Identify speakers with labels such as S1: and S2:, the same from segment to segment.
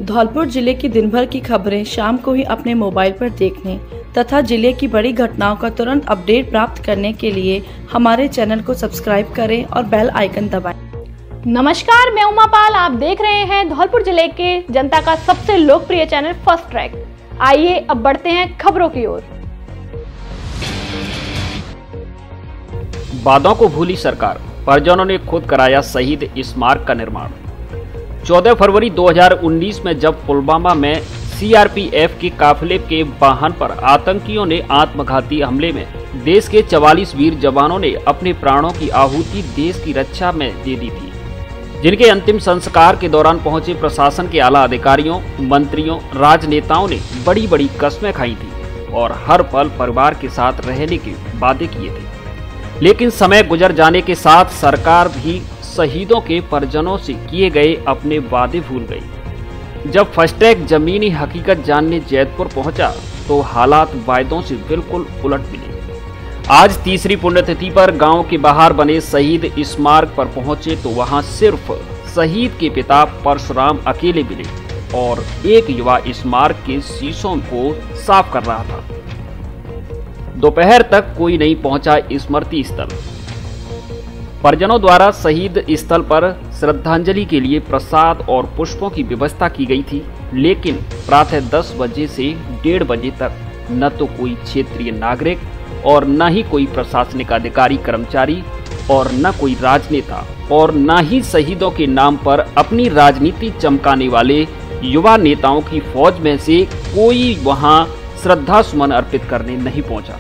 S1: धौलपुर जिले की दिन भर की खबरें शाम को ही अपने मोबाइल पर देखने तथा जिले की बड़ी घटनाओं का तुरंत अपडेट प्राप्त करने के लिए हमारे चैनल को सब्सक्राइब करें और बेल आइकन दबाएं।
S2: नमस्कार, मैं उमा पाल। आप देख रहे हैं धौलपुर जिले के जनता का सबसे लोकप्रिय चैनल फर्स्ट ट्रैक। आइए अब बढ़ते हैं खबरों की ओर।
S3: वादों को भूली सरकार, परिजनों ने खुद कराया शहीद स्मारक का निर्माण। 14 फरवरी 2019 में जब पुलवामा में सीआरपीएफ के काफिले के वाहन पर आतंकियों ने आत्मघाती हमले में देश के 44 वीर जवानों ने अपने प्राणों की आहुति देश की रक्षा में दे दी थी, जिनके अंतिम संस्कार के दौरान पहुंचे प्रशासन के आला अधिकारियों, मंत्रियों, राजनेताओं ने बड़ी बड़ी कस्में खाई थी और हर पल परिवार के साथ रहने के वादे किए थे। लेकिन समय गुजर जाने के साथ सरकार भी शहीदों के परिजनों से किए गए अपने वादे भूल गई। जब फर्स्ट ट्रैक जमीनी हकीकत जानने जैतपुर पहुंचा तो हालात वायदों से बिल्कुल उलट मिले। आज तीसरी पुण्यतिथि पर गांव के बाहर बने शहीद स्मारक पर पहुंचे तो वहां सिर्फ शहीद के पिता परशुराम अकेले मिले और एक युवा स्मारक के शीशों को साफ कर रहा था। दोपहर तक कोई नहीं पहुंचा स्मृति स्थल। परिजनों द्वारा शहीद स्थल पर श्रद्धांजलि के लिए प्रसाद और पुष्पों की व्यवस्था की गई थी, लेकिन प्रातः 10 बजे से 1:30 बजे तक न तो कोई क्षेत्रीय नागरिक और न ही कोई प्रशासनिक अधिकारी कर्मचारी और न कोई राजनेता और न ही शहीदों के नाम पर अपनी राजनीति चमकाने वाले युवा नेताओं की फौज में से कोई वहां श्रद्धा सुमन अर्पित करने नहीं पहुंचा।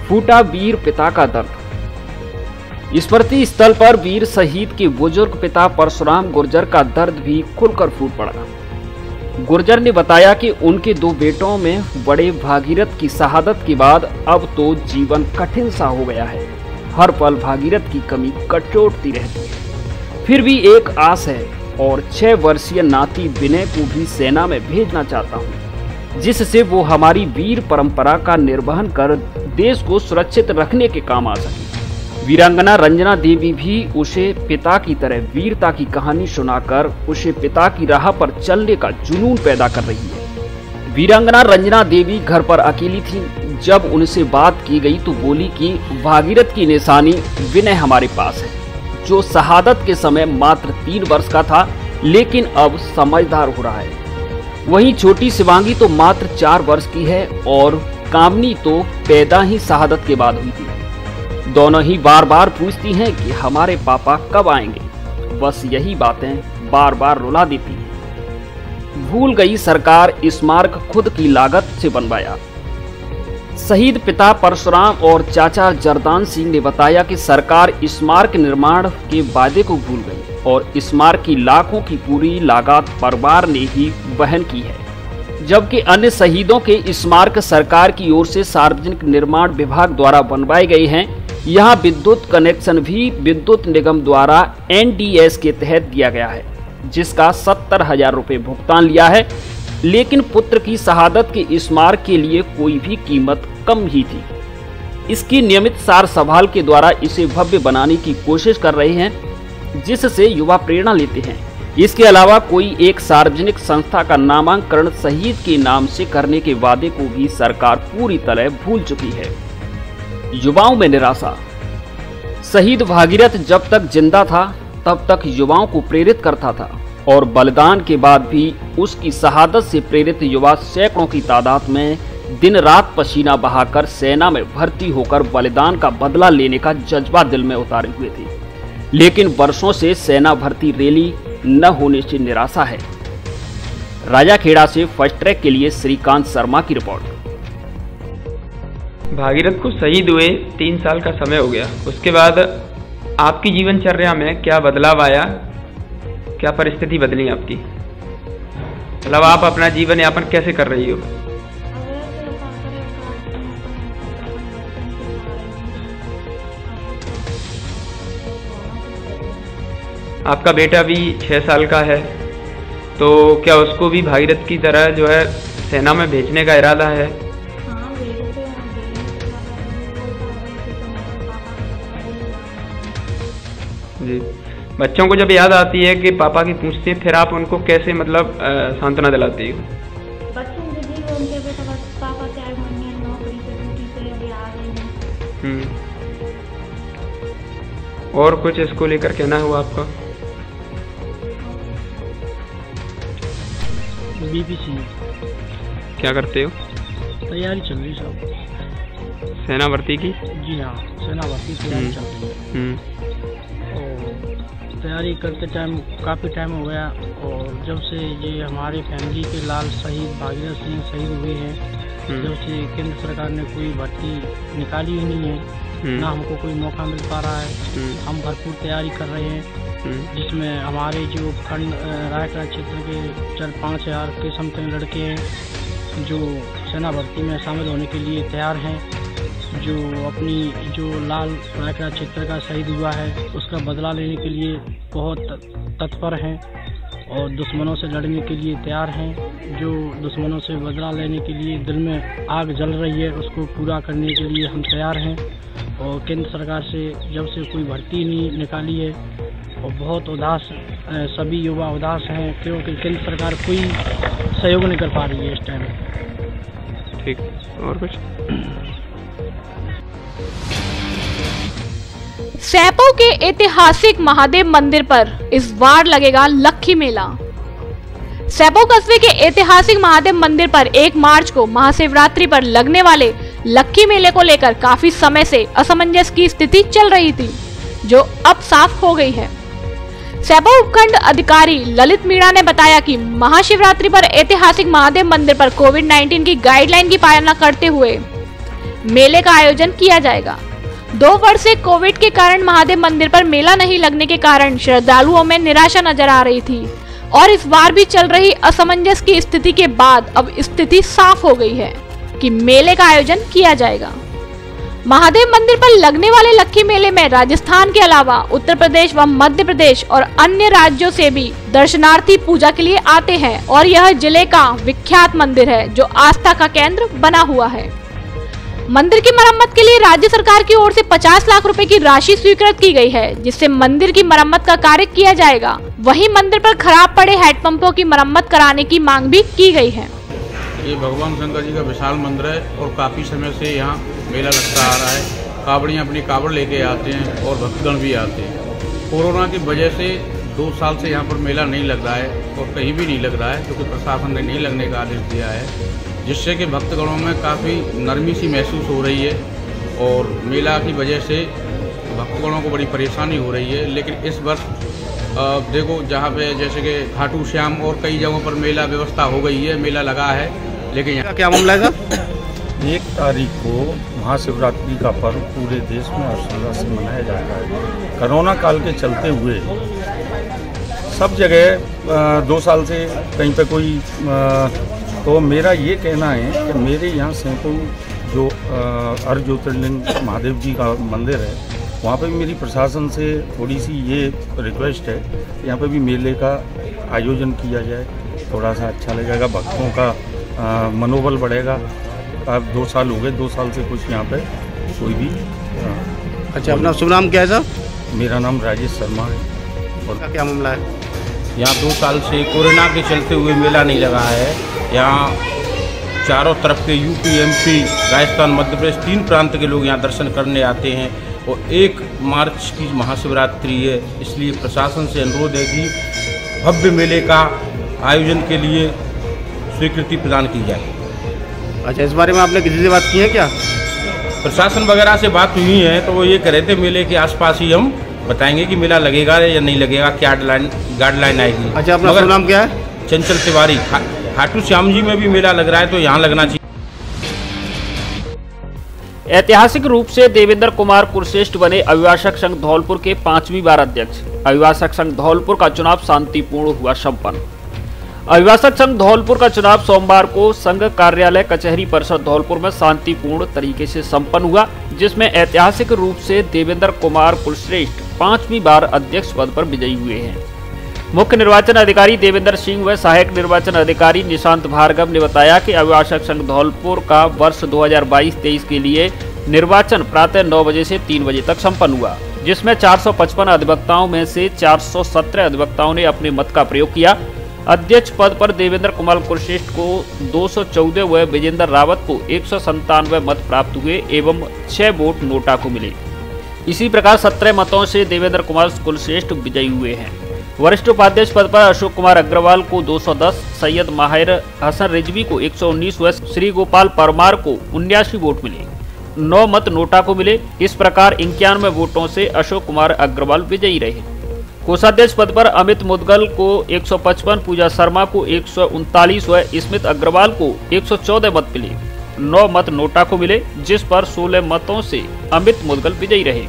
S3: फूटा वीर पिता का दर्द। स्मृति स्थल पर वीर शहीद के बुजुर्ग पिता परशुराम गुर्जर का दर्द भी खुलकर फूट पड़ा। गुर्जर ने बताया कि उनके 2 बेटों में बड़े भागीरथ की शहादत के बाद अब तो जीवन कठिन सा हो गया है। हर पल भागीरथ की कमी कटोटती रहती है। फिर भी एक आस है और 6 वर्षीय नाती विनय को भी सेना में भेजना चाहता हूँ, जिससे वो हमारी वीर परंपरा का निर्वहन कर देश को सुरक्षित रखने के काम आ सके। वीरांगना रंजना देवी भी उसे पिता की तरह वीरता की कहानी सुनाकर उसे पिता की राह पर चलने का जुनून पैदा कर रही है। वीरांगना रंजना देवी घर पर अकेली थी। जब उनसे बात की गई तो बोली कि भागीरथ की निशानी विनय हमारे पास है, जो शहादत के समय मात्र 3 वर्ष का था लेकिन अब समझदार हो रहा है। वहीं छोटी शिवांगी तो मात्र 4 वर्ष की है और कामनी तो पैदा ही शहादत के बाद हुई थी। दोनों ही बार बार पूछती हैं कि हमारे पापा कब आएंगे। बस यही बातें बार बार रुला देती हैं। भूल गई सरकार स्मारक खुद की लागत से बनवाया। शहीद पिता परशुराम और चाचा जरदान सिंह ने बताया कि सरकार स्मारक निर्माण के वादे को भूल गई और स्मारक की लाखों की पूरी लागत परिवार ने ही वहन की है, जबकि अन्य शहीदों के स्मारक सरकार की ओर से सार्वजनिक निर्माण विभाग द्वारा बनवाए गए हैं। यहाँ विद्युत कनेक्शन भी विद्युत निगम द्वारा NDS के तहत दिया गया है, जिसका 70,000 रुपये भुगतान लिया है, लेकिन पुत्र की शहादत के स्मारक के लिए कोई भी कीमत कम ही थी। इसकी नियमित सार संभाल के द्वारा इसे भव्य बनाने की कोशिश कर रहे हैं, जिससे युवा प्रेरणा लेते हैं। इसके अलावा कोई एक सार्वजनिक संस्था का नामांकन शहीद के नाम से करने के वादे को भी सरकार पूरी तरह भूल चुकी है। युवाओं में निराशा। शहीद भागीरथ जब तक जिंदा था तब तक युवाओं को प्रेरित करता था और बलिदान के बाद भी उसकी शहादत से प्रेरित युवा सैकड़ों की तादाद में दिन रात पसीना बहाकर सेना में भर्ती होकर बलिदान का बदला लेने का जज्बा दिल में उतारे हुए थे। लेकिन वर्षों से सेना भर्ती रैली न होने से निराशा है। राजाखेड़ा से फर्स्ट ट्रैक के लिए श्रीकांत शर्मा की रिपोर्ट।
S4: भागीरथ को शहीद हुए 3 साल का समय हो गया। उसके बाद आपकी जीवनचर्या में क्या बदलाव आया, क्या परिस्थिति बदली आपकी? मतलब आप अपना जीवन यापन कैसे कर रही हो? आपका बेटा भी 6 साल का है, तो क्या उसको भी भागीरथ की तरह जो है सेना में भेजने का इरादा है? जी, बच्चों को जब याद आती है कि पापा की पूछते हैं, फिर आप उनको कैसे मतलब सांत्वना दिलाती हो?
S5: बच्चों के जी उनके बेटा पापा क्या मम्मी नौकरी पे ड्यूटी पे अभी आ गई हैं।
S4: और कुछ इसको लेकर कहना हुआ आपका?
S6: बीपीसी
S4: क्या करते हो?
S6: तैयारी चल रही सब।
S4: सेना भर्ती की?
S6: जी हाँ, सेना भर्ती तैयारी चल रही है। और तैयारी करते टाइम काफ़ी टाइम हो गया, और जब से ये हमारे फैमिली के लाल शहीद भागीरथ सिंह शहीद हुए हैं, जब से केंद्र सरकार ने कोई भर्ती निकाली ही नहीं है, ना हमको कोई मौका मिल पा रहा है। हम भरपूर तैयारी कर रहे हैं, जिसमें हमारे जो खंड रायगढ़ क्षेत्र के 4-5 के समथिंग लड़के हैं जो सेना भर्ती में शामिल होने के लिए तैयार हैं, जो अपनी जो लाल रायगढ़ क्षेत्र का शहीद हुआ है उसका बदला लेने के लिए बहुत तत्पर हैं और दुश्मनों से लड़ने के लिए तैयार हैं। जो दुश्मनों से बदला लेने के लिए दिल में आग जल रही है उसको पूरा करने के लिए हम तैयार हैं। और केंद्र सरकार से जब से कोई भर्ती नहीं निकाली है और बहुत उदास, सभी युवा उदास हैं क्योंकि केंद्र सरकार कोई सहयोग नहीं कर पा रही है इस टाइम।
S4: ठीक, और कुछ?
S2: सैपो के ऐतिहासिक महादेव मंदिर पर इस बार लगेगा लक्खी मेला। सैपो कस्बे के ऐतिहासिक महादेव मंदिर पर 1 मार्च को महाशिवरात्रि पर लगने वाले लक्खी मेले को लेकर काफी समय से असमंजस की स्थिति चल रही थी, जो अब साफ हो गई है। सैपो उपखंड अधिकारी ललित मीणा ने बताया कि महाशिवरात्रि पर ऐतिहासिक महादेव मंदिर पर कोविड-19 की गाइडलाइन की पालना करते हुए मेले का आयोजन किया जाएगा। 2 वर्ष से कोविड के कारण महादेव मंदिर पर मेला नहीं लगने के कारण श्रद्धालुओं में निराशा नजर आ रही थी, और इस बार भी चल रही असमंजस की स्थिति के बाद अब स्थिति साफ हो गई है कि मेले का आयोजन किया जाएगा। महादेव मंदिर पर लगने वाले लक्खी मेले में राजस्थान के अलावा उत्तर प्रदेश व मध्य प्रदेश और अन्य राज्यों से भी दर्शनार्थी पूजा के लिए आते हैं, और यह जिले का विख्यात मंदिर है जो आस्था का केंद्र बना हुआ है। मंदिर की मरम्मत के लिए राज्य सरकार की ओर से 50 लाख रुपए की राशि स्वीकृत की गई है, जिससे मंदिर की मरम्मत का कार्य किया जाएगा। वहीं मंदिर पर खराब पड़े हैंडपंपों की मरम्मत कराने की मांग भी की गई है।
S7: ये भगवान शंकर जी का विशाल मंदिर है और काफ़ी समय से यहाँ मेला लगता आ रहा है। कावड़ियाँ अपनी कावड़ लेके आते हैं और भक्तगण भी आते हैं। कोरोना की वजह से 2 साल से यहाँ पर मेला नहीं लग रहा है और कहीं भी नहीं लग रहा है, क्योंकि प्रशासन ने नहीं लगने का आदेश दिया है, जिससे कि भक्तगणों में काफ़ी नरमी सी महसूस हो रही है और मेला की वजह से भक्तगणों को बड़ी परेशानी हो रही है। लेकिन इस वर्ष देखो, जहाँ पे जैसे कि खाटू श्याम और कई जगहों पर मेला व्यवस्था हो गई है, मेला लगा है, लेकिन यहाँ
S4: क्या मामला है सर?
S8: 1 तारीख को महाशिवरात्रि का पर्व पूरे देश में हर्षोल्लास से मनाया जाता है। कोरोना काल के चलते हुए सब जगह 2 साल से कहीं पे कोई तो मेरा ये कहना है कि मेरे यहाँ सैपो जो अर्ध ज्योतिर्लिंग महादेव जी का मंदिर है, वहाँ पे भी मेरी प्रशासन से थोड़ी सी ये रिक्वेस्ट है, यहाँ पे भी मेले का आयोजन किया जाए, थोड़ा सा अच्छा लगेगा, भक्तों का मनोबल बढ़ेगा। अब 2 साल हो गए, 2 साल से कुछ यहाँ पे कोई भी
S9: अच्छा, अपना शुभ नाम क्या है सर?
S8: मेरा नाम राजेश शर्मा है।
S9: और क्या मामला है?
S10: यहाँ 2 साल से कोरोना के चलते हुए मेला नहीं लगा है। यहाँ चारों तरफ के यूपी, एमपी, राजस्थान, मध्य प्रदेश 3 प्रांत के लोग यहाँ दर्शन करने आते हैं और 1 मार्च की महाशिवरात्रि है, इसलिए प्रशासन से अनुरोध है कि भव्य मेले का आयोजन के लिए स्वीकृति प्रदान की जाए।
S9: अच्छा, इस बारे में आपने किसी से बात की है क्या?
S10: प्रशासन वगैरह से बात हुई है तो वो ये कह रहे थे मेले के आसपास ही हम बताएंगे कि मेला लगेगा या नहीं लगेगा, क्या गाइडलाइन आएगी।
S9: अच्छा, अपना नाम क्या है?
S10: चंचल तिवारी। खाटू श्याम जी में भी मेला लग रहा है तो यहाँ लगना चाहिए।
S3: ऐतिहासिक रूप से देवेंद्र कुमार कुलश्रेष्ठ बने अभिभाषक संघ धौलपुर के 5वीं बार अध्यक्ष। अभिभाषक संघ धौलपुर का चुनाव शांतिपूर्ण हुआ संपन्न। अभिभाषक संघ धौलपुर का चुनाव सोमवार को संघ कार्यालय कचहरी परिसर धौलपुर में शांतिपूर्ण तरीके से संपन्न हुआ, जिसमें ऐतिहासिक रूप से देवेंद्र कुमार कुलश्रेष्ठ 5वीं बार अध्यक्ष पद पर विजयी हुए हैं। मुख्य निर्वाचन अधिकारी देवेंद्र सिंह व सहायक निर्वाचन अधिकारी निशांत भार्गव ने बताया कि अभिभाषक संघ धौलपुर का वर्ष 2022-23 के लिए निर्वाचन प्रातः 9 बजे से 3 बजे तक संपन्न हुआ, जिसमें 455 अधिवक्ताओं में से 417 अधिवक्ताओं ने अपने मत का प्रयोग किया। अध्यक्ष पद पर देवेंद्र कुमार कुलश्रेष्ठ को 214 व विजेंद्र रावत को 197 मत प्राप्त हुए एवं 6 वोट नोटा को मिले। इसी प्रकार 17 मतों से देवेंद्र कुमार कुलश्रेष्ठ विजयी हुए हैं। वरिष्ठ उपाध्यक्ष पद पर अशोक कुमार अग्रवाल को 210, सैयद माहिर हसन रिजवी को 119 व श्री गोपाल परमार को 79 वोट मिले। 9 मत नोटा को मिले। इस प्रकार 91 वोटों से अशोक कुमार अग्रवाल विजयी रहे। कोषाध्यक्ष पद पर अमित मुदगल को 155, पूजा शर्मा को 139 व स्मित अग्रवाल को 114 मत मिले। 9 मत नोटा को मिले, जिस पर 16 मतों से अमित मुदगल विजयी रहे।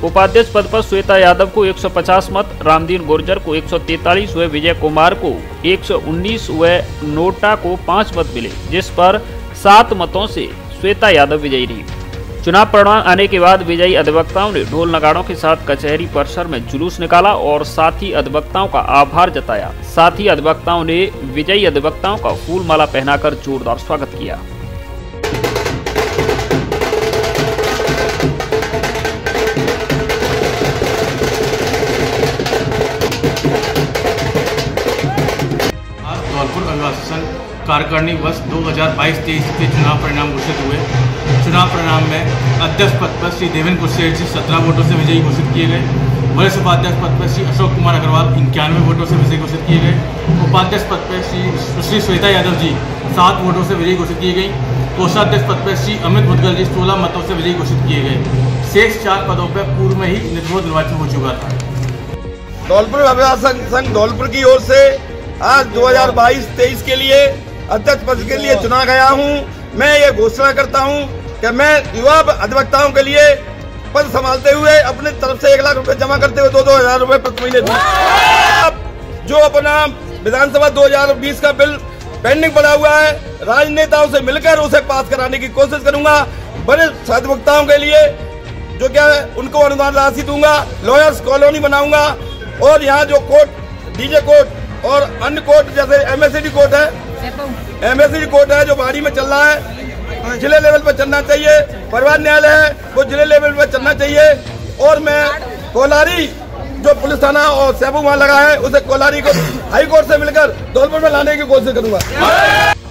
S3: उपाध्यक्ष पद पर श्वेता यादव को 150 मत, रामदीन गुर्जर को 143 व विजय कुमार को 119 व नोटा को 5 मत मिले, जिस पर 7 मतों से श्वेता यादव विजयी रही। चुनाव परिणाम आने के बाद विजयी अधिवक्ताओं ने ढोल नगाड़ों के साथ कचहरी परिसर में जुलूस निकाला और साथ ही अधिवक्ताओं का आभार जताया। साथ ही अधिवक्ताओं ने विजयी अधिवक्ताओं का फूल माला पहनाकर जोरदार स्वागत किया।
S7: धौलपुर अभिभाषण कार्यकारिणी वर्ष 2022-23 के चुनाव परिणाम घोषित हुए। चुनाव परिणाम में अध्यक्ष पद पर श्री देवेंद्र कुलश्रेष्ठ जी 17 वोटों से विजयी घोषित किए गए। वरिष्ठ उपाध्यक्ष पद पर श्री अशोक कुमार अग्रवाल 91 वोटों से विजयी घोषित किए गए। उपाध्यक्ष पद पर श्री श्वेता यादव जी 7 वोटों से विजयी घोषित की गई। कोषाध्यक्ष पद पर श्री अमित मुदगल जी 16 मतों से विजयी घोषित किए गए। शेष 4 पदों पर पूर्व में ही निर्विरोध निर्वाचन हो चुका था।
S11: धौलपुर अभिभाषक संघ धौलपुर की ओर से आज 2022-23 के लिए अध्यक्ष पद के लिए चुना गया हूं। मैं ये घोषणा करता हूं कि मैं युवा अधिवक्ताओं के लिए पद संभालते हुए अपनी तरफ से 1 लाख रुपए जमा करते हुए 2-2 हजार रुपए प्रति महीने दूंगा। जो अपना विधानसभा 2020 का बिल पेंडिंग पड़ा हुआ है, राजनेताओं से मिलकर उसे पास कराने की कोशिश करूंगा। बड़े अधिवक्ताओं के लिए जो क्या है उनको अनुदान राशि दूंगा। लॉयर्स कॉलोनी बनाऊंगा और यहाँ जो कोर्ट, डीजे कोर्ट और अन्य कोर्ट जैसे एमएससीडी कोर्ट है, एमएससीडी कोर्ट है जो बाड़ी में चल रहा है, जिले लेवल पर चलना चाहिए। परिवार न्यायालय है वो जिले लेवल पर चलना चाहिए। और मैं कोलारी जो पुलिस थाना और सैबू वहाँ लगा है उसे कोलारी को हाई कोर्ट से मिलकर धौलपुर में लाने की कोशिश करूंगा।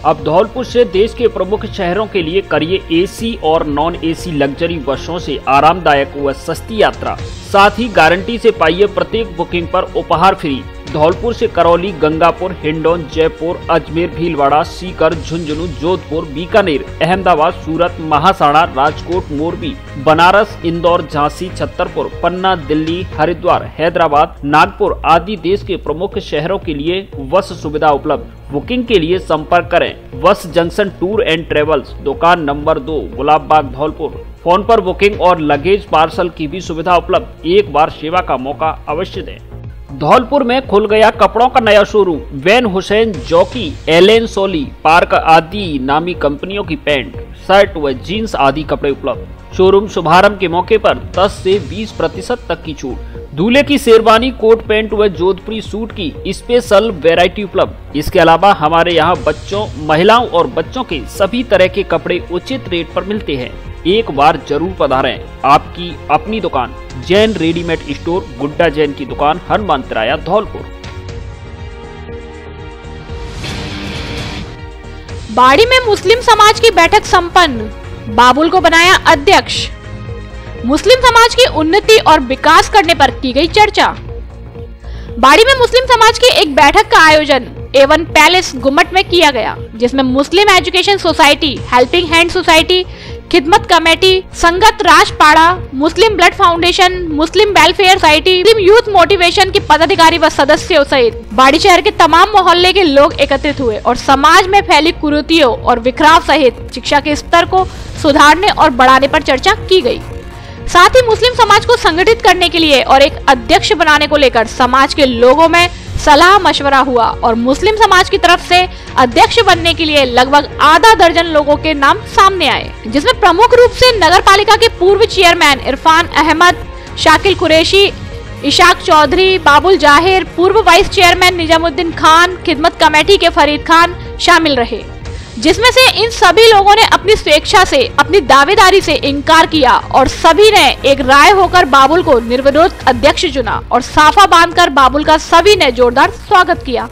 S3: अब धौलपुर से देश के प्रमुख शहरों के लिए करिए एसी और नॉन एसी लग्जरी बसों से आरामदायक व सस्ती यात्रा। साथ ही गारंटी से पाइए प्रत्येक बुकिंग पर उपहार फ्री। धौलपुर से करौली, गंगापुर, हिंडौन, जयपुर, अजमेर, भीलवाड़ा, सीकर, झुंझुनू, जोधपुर, बीकानेर, अहमदाबाद, सूरत, महासाड़ा, राजकोट, मोरबी, बनारस, इंदौर, झांसी, छतरपुर, पन्ना, दिल्ली, हरिद्वार, हैदराबाद, नागपुर आदि देश के प्रमुख शहरों के लिए बस सुविधा उपलब्ध। बुकिंग के लिए संपर्क करें बस जंक्शन टूर एंड ट्रेवल्स, दुकान नंबर 2, गुलाब बाग, धौलपुर। फोन पर बुकिंग और लगेज पार्सल की भी सुविधा उपलब्ध। एक बार सेवा का मौका अवश्य दें। धौलपुर में खुल गया कपड़ों का नया showroom. Van Heusen, Jockey, Allen Solly, Park आदि नामी कंपनियों की पैंट, शर्ट व जीन्स आदि कपड़े उपलब्ध। शोरूम शुभारंभ के मौके पर 10 से 20% तक की छूट। दूल्हे की शेरवानी, कोट पैंट व जोधपुरी सूट की स्पेशल वैरायटी उपलब्ध। इसके अलावा हमारे यहाँ बच्चों, महिलाओं और बच्चों के सभी तरह के कपड़े उचित रेट पर मिलते हैं। एक बार जरूर पधारें। आपकी अपनी दुकान जैन रेडीमेड स्टोर, गुड्डा जैन की दुकान, हनुमान तिराया, धौलपुर।
S2: बाड़ी में मुस्लिम समाज की बैठक संपन्न, बाबुल को बनाया अध्यक्ष। मुस्लिम समाज की उन्नति और विकास करने पर की गई चर्चा। बाड़ी में मुस्लिम समाज की एक बैठक का आयोजन एवन पैलेस गुम्मट में किया गया, जिसमें Muslim education society, helping hand society, खिदमत committee, Sangat Rajpada, Muslim blood foundation, Muslim welfare society, Muslim youth motivation के पदाधिकारी व सदस्यों सहित बाड़ी शहर के तमाम मोहल्ले के लोग एकत्रित हुए और समाज में फैली कुरीतियों और बिखराव सहित शिक्षा के स्तर को सुधारने और बढ़ाने पर चर्चा की गई। साथ ही मुस्लिम समाज को संगठित करने के लिए और एक अध्यक्ष बनाने को लेकर समाज के लोगों में सलाह मशवरा हुआ और मुस्लिम समाज की तरफ से अध्यक्ष बनने के लिए लगभग आधा दर्जन लोगों के नाम सामने आए, जिसमें प्रमुख रूप से नगर पालिका के पूर्व चेयरमैन इरफान अहमद, शाकिल कुरैशी, इशाक चौधरी, बाबुल जाहिर, पूर्व वाइस चेयरमैन निजामुद्दीन खान, खिदमत कमेटी के फरीद खान शामिल रहे। जिसमें से इन सभी लोगों ने अपनी स्वेच्छा से अपनी दावेदारी से इनकार किया और सभी ने एक राय होकर बाबुल को निर्विरोध अध्यक्ष चुना और साफा बांधकर बाबुल का सभी ने जोरदार स्वागत किया।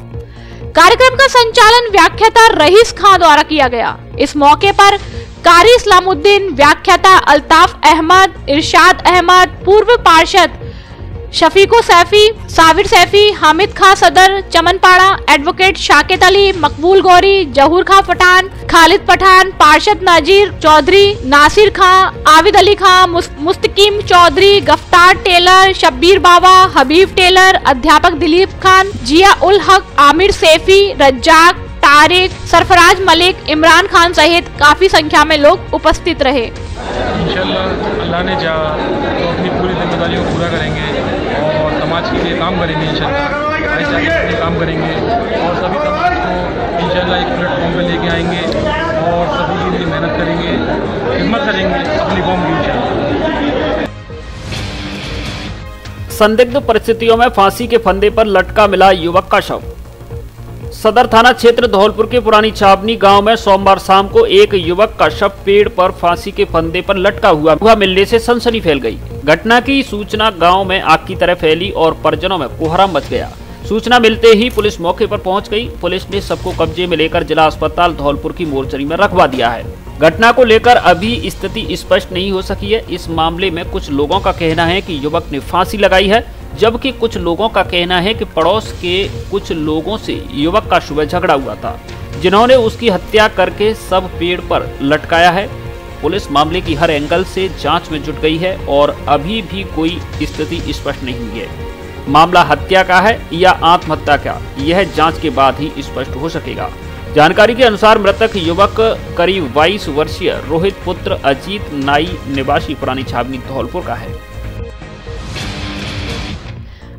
S2: कार्यक्रम का संचालन व्याख्याता रईस खां द्वारा किया गया। इस मौके पर कारी इस्लामुद्दीन, व्याख्याता अल्ताफ अहमद, इरशाद अहमद, पूर्व पार्षद शफीको सैफी, साबिर सैफी, हामिद खां सदर, चमनपाड़ा, एडवोकेट शाकित अली, मकबूल गौरी, जहूर खां पठान, खालिद पठान, पार्षद नाजीर चौधरी, नासिर खां, आविद अली खां, मुस्तकीम चौधरी, गफ्तार टेलर, शब्बीर बाबा, हबीब टेलर, अध्यापक दिलीप खान, जिया उल हक, आमिर सैफी, रज्जाक, तारिक, सरफराज मलिक, इमरान खान सहित काफी संख्या में लोग उपस्थित रहे।
S12: इंशाअल्लाह अल्लाह ने चाहा तो अपनी पूरी जिम्मेदारियों को पूरा करेंगे और समाज के लिए काम करेंगे। इंशाअल्लाह भाईचारे के लिए काम करेंगे और सभी समाज को इंशाअल्लाह एक प्लेटफॉर्म पे लेके आएंगे और सभी के लिए मेहनत करेंगे, हिम्मत करेंगे अपनी कौम की इंशाअल्लाह।
S3: संदिग्ध परिस्थितियों में फांसी के फंदे पर लटका मिला युवक का शव। सदर थाना क्षेत्र धौलपुर के पुरानी छावनी गांव में सोमवार शाम को एक युवक का शव पेड़ पर फांसी के फंदे पर लटका हुआ मिलने से सनसनी फैल गई। घटना की सूचना गांव में आग की तरह फैली और परिजनों में कोहराम मच गया। सूचना मिलते ही पुलिस मौके पर पहुंच गई। पुलिस ने सबको कब्जे में लेकर जिला अस्पताल धौलपुर की मोर्चरी में रखवा दिया है। घटना को लेकर अभी स्थिति स्पष्ट नहीं हो सकी है। इस मामले में कुछ लोगों का कहना है कि युवक ने फांसी लगाई है, जबकि कुछ लोगों का कहना है कि पड़ोस के कुछ लोगों से युवक का सुबह झगड़ा हुआ था, जिन्होंने उसकी हत्या करके सब पेड़ पर लटकाया है। पुलिस मामले की हर एंगल से जांच में जुट गई है और अभी भी कोई स्थिति स्पष्ट नहीं हुई है। मामला हत्या का है या आत्महत्या का, यह जांच के बाद ही स्पष्ट हो सकेगा। जानकारी के अनुसार मृतक युवक करीब 22 वर्षीय रोहित पुत्र अजीत नाई निवासी पुरानी छावनी धौलपुर का है।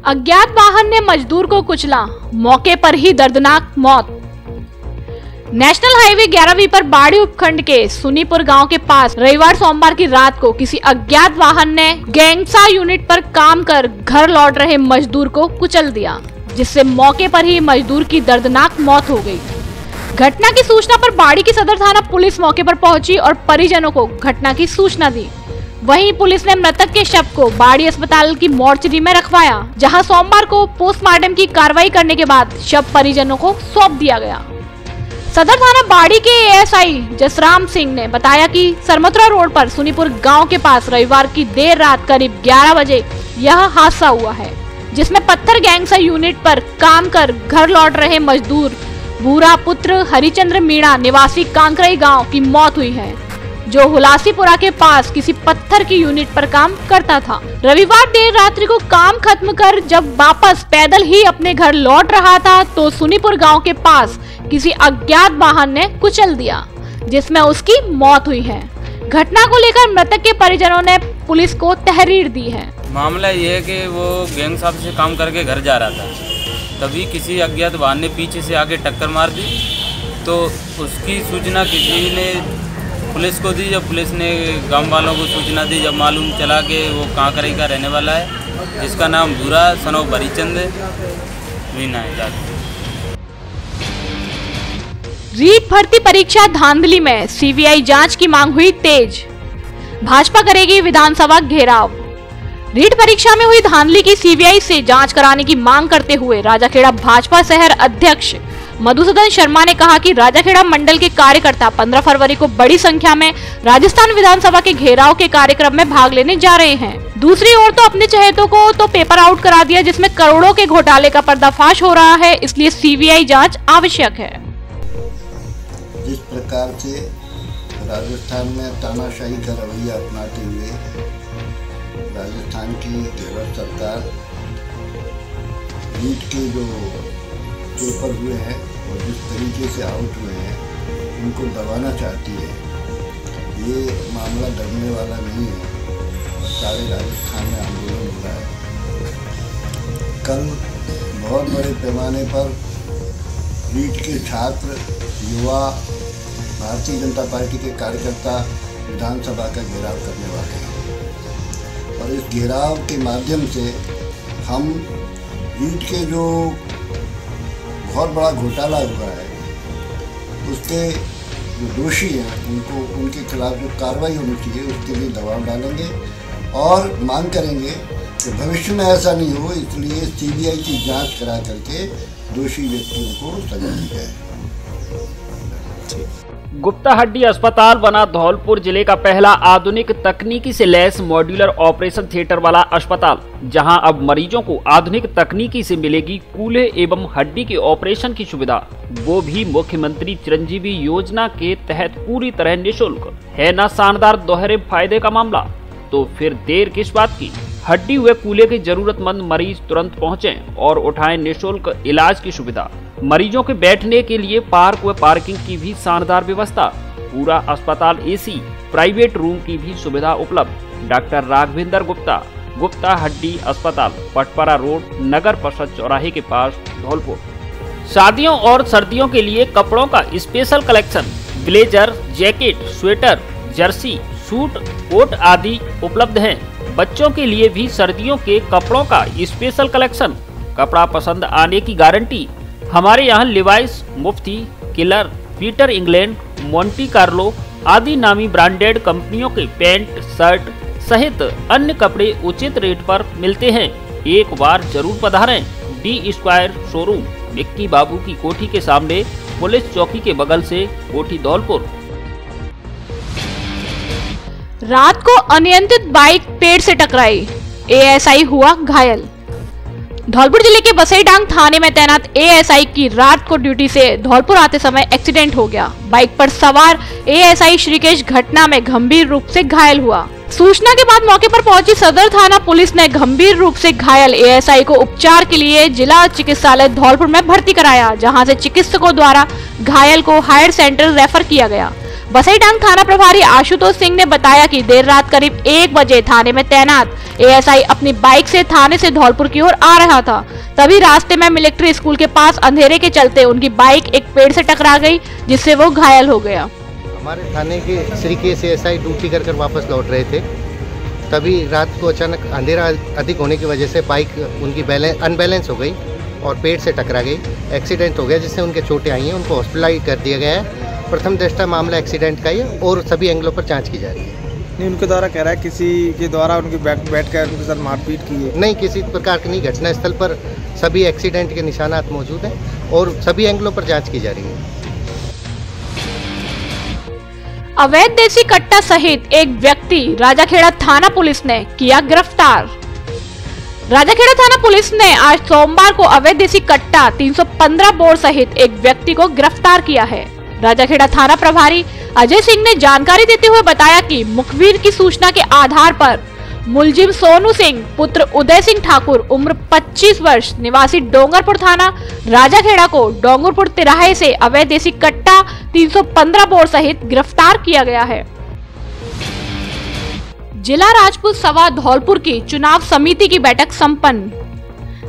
S2: अज्ञात वाहन ने मजदूर को कुचला, मौके पर ही दर्दनाक मौत। नेशनल हाईवे 11वीं पर बाड़ी उपखंड के सुनीपुर गांव के पास रविवार सोमवार की रात को किसी अज्ञात वाहन ने गैंगसा यूनिट पर काम कर घर लौट रहे मजदूर को कुचल दिया, जिससे मौके पर ही मजदूर की दर्दनाक मौत हो गई। घटना की सूचना पर बाड़ी की सदर थाना पुलिस मौके पर पहुंची और परिजनों को घटना की सूचना दी। वहीं पुलिस ने मृतक के शव को बाड़ी अस्पताल की मोर्चरी में रखवाया, जहां सोमवार को पोस्टमार्टम की कार्रवाई करने के बाद शव परिजनों को सौंप दिया गया। सदर थाना बाड़ी के एएसआई जसराम सिंह ने बताया कि सरमथुरा रोड पर सुनीपुर गांव के पास रविवार की देर रात करीब 11 बजे यह हादसा हुआ है, जिसमें पत्थर गैंगसा यूनिट पर काम कर घर लौट रहे मजदूर भूरा पुत्र हरिचंद्र मीणा निवासी कांकरई गांव की मौत हुई है, जो हुलासीपुरा के पास किसी पत्थर की यूनिट पर काम करता था। रविवार देर रात्रि को काम खत्म कर जब वापस पैदल ही अपने घर लौट रहा था तो सुनीपुर गांव के पास किसी अज्ञात वाहन ने कुचल दिया, जिसमें उसकी मौत हुई है। घटना को लेकर मृतक के परिजनों ने पुलिस को तहरीर दी है।
S13: मामला ये है कि वो गैंग साहब से काम करके घर जा रहा था, तभी किसी अज्ञात वाहन ने पीछे से आके टक्कर मार दी। तो उसकी सूचना किसी ने पुलिस को दी। जब पुलिस ने गांव वालों को सूचना दी, जब मालूम चला कि वो कांकरई का रहने वाला है, जिसका नाम भूरा सनो हरिचंद मीणा है।
S2: रीट भर्ती परीक्षा धांधली में सीबीआई जांच की मांग हुई तेज, भाजपा करेगी विधानसभा घेराव। रीट परीक्षा में हुई धांधली की सीबीआई से जांच कराने की मांग करते हुए राजाखेड़ा भाजपा शहर अध्यक्ष मधुसूदन शर्मा ने कहा कि राजाखेड़ा मंडल के कार्यकर्ता 15 फरवरी को बड़ी संख्या में राजस्थान विधानसभा के घेराव के कार्यक्रम में भाग लेने जा रहे हैं। दूसरी ओर तो अपने चहेतों को तो पेपर आउट करा दिया, जिसमें करोड़ों के घोटाले का पर्दाफाश हो रहा है, इसलिए सीबीआई जांच आवश्यक है।
S14: जिस प्रकार से राजस्थान में तानाशाही का रवैया अपनाते हुए राजस्थान की केवल सरकार रीट के जो पेपर हुए हैं और जिस तरीके से आउट हुए हैं उनको दबाना चाहती है, ये मामला डरने वाला नहीं है। सारे राजस्थान में आंदोलन हो रहा है। कल बहुत बड़े पैमाने पर रीट के छात्र, युवा, भारतीय जनता पार्टी के कार्यकर्ता विधानसभा का घेराव करने वाले हैं और इस घेराव के माध्यम से हम रीट के जो बहुत बड़ा घोटाला हुआ है उसके जो दोषी हैं उनको उनके खिलाफ जो कार्रवाई होनी चाहिए उसके लिए दबाव डालेंगे और मांग करेंगे कि भविष्य में ऐसा नहीं हो, इसलिए CBI की जांच करा करके दोषी व्यक्तियों को सजा दी जाए।
S3: गुप्ता हड्डी अस्पताल बना धौलपुर जिले का पहला आधुनिक तकनीकी से लैस मॉड्यूलर ऑपरेशन थिएटर वाला अस्पताल, जहां अब मरीजों को आधुनिक तकनीकी से मिलेगी कूल्हे एवं हड्डी के ऑपरेशन की सुविधा, वो भी मुख्यमंत्री चिरंजीवी योजना के तहत पूरी तरह निःशुल्क। है ना शानदार दोहरे फायदे का मामला? तो फिर देर किस बात की? हड्डी हुए कूल्हे के जरूरतमंद मरीज तुरंत पहुँचें और उठाएं निःशुल्क इलाज की सुविधा। मरीजों के बैठने के लिए पार्क व पार्किंग की भी शानदार व्यवस्था। पूरा अस्पताल AC, प्राइवेट रूम की भी सुविधा उपलब्ध। डॉक्टर राघवेंद्र गुप्ता, गुप्ता हड्डी अस्पताल, पटपरा रोड, नगर परिषद चौराहे के पास, धौलपुर। शादियों और सर्दियों के लिए कपड़ों का special collection, blazer, jacket, sweater, jersey, suit, coat आदि उपलब्ध हैं। बच्चों के लिए भी सर्दियों के कपड़ों का स्पेशल कलेक्शन। कपड़ा पसंद आने की गारंटी। हमारे यहाँ Levi's, Mufti, Killer, Peter England, Monte Carlo आदि नामी ब्रांडेड कंपनियों के पैंट, शर्ट सहित अन्य कपड़े उचित रेट पर मिलते हैं। एक बार जरूर पधारें। D स्क्वायर शोरूम, मिक्की बाबू की कोठी के सामने, पुलिस चौकी के बगल से, कोठी, धौलपुर।
S2: रात को अनियंत्रित बाइक पेड़ से टकराई, ASI हुआ घायल। धौलपुर जिले के बसईडांग थाने में तैनात ASI की रात को ड्यूटी से धौलपुर आते समय एक्सीडेंट हो गया। बाइक पर सवार ASI श्रीकेश घटना में गंभीर रूप से घायल हुआ। सूचना के बाद मौके पर पहुंची सदर थाना पुलिस ने गंभीर रूप से घायल ASI को उपचार के लिए जिला चिकित्सालय धौलपुर में भर्ती कराया, जहां से चिकित्सकों द्वारा घायल को हायर सेंटर रेफर किया गया। बसईडांग थाना प्रभारी आशुतोष सिंह ने बताया कि देर रात करीब 1 बजे थाने में तैनात ASI अपनी बाइक से थाने से धौलपुर की ओर आ रहा था। तभी रास्ते में मिलिट्री स्कूल के पास अंधेरे के चलते उनकी बाइक एक पेड़ से टकरा गई, जिससे वो घायल हो गया।
S15: हमारे थाने के श्रीकेश ASI ड्यूटी कर वापस लौट रहे थे, तभी रात को अचानक अंधेरा अधिक होने की वजह से बाइक उनकी अनबैलेंस हो गई और पेड़ से टकरा गई। एक्सीडेंट हो गया, जिससे उनके चोटें आई हैं। उनको हॉस्पिटलाइज कर दिया गया है। प्रथम दृष्टया मामला एक्सीडेंट का ही है और सभी एंगलों पर जांच की जा रही है।
S16: नहीं, उनके द्वारा कह रहा है किसी के द्वारा उनके बैठ कर उनके साथ मारपीट की है।
S15: नहीं, किसी प्रकार की नहीं। घटना स्थल पर सभी एक्सीडेंट के निशानात मौजूद हैं और सभी एंगलों पर जांच की जा रही है।
S2: अवैध देसी कट्टा सहित एक व्यक्ति राजाखेड़ा थाना पुलिस ने किया गिरफ्तार। राजाखेड़ा थाना पुलिस ने आज सोमवार को अवैध देसी कट्टा 315 बोर सहित एक व्यक्ति को गिरफ्तार किया है। राजाखेड़ा थाना प्रभारी अजय सिंह ने जानकारी देते हुए बताया कि मुखबिर की सूचना के आधार पर मुलजिम सोनू सिंह पुत्र उदय सिंह ठाकुर उम्र 25 वर्ष निवासी डोंगरपुर थाना राजाखेड़ा को डोंगरपुर तिराहे से अवैध देसी कट्टा 315 बोर सहित गिरफ्तार किया गया है। जिला राजपूत सभा धौलपुर की चुनाव समिति की बैठक संपन्न।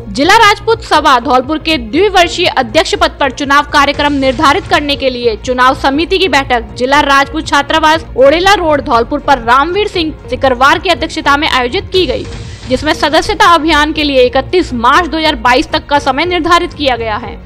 S2: जिला राजपूत सभा धौलपुर के द्विवर्षीय अध्यक्ष पद पर चुनाव कार्यक्रम निर्धारित करने के लिए चुनाव समिति की बैठक जिला राजपूत छात्रावास ओडेला रोड धौलपुर पर रामवीर सिंह सिकरवार की अध्यक्षता में आयोजित की गई, जिसमें सदस्यता अभियान के लिए 31 मार्च 2022 तक का समय निर्धारित किया गया है।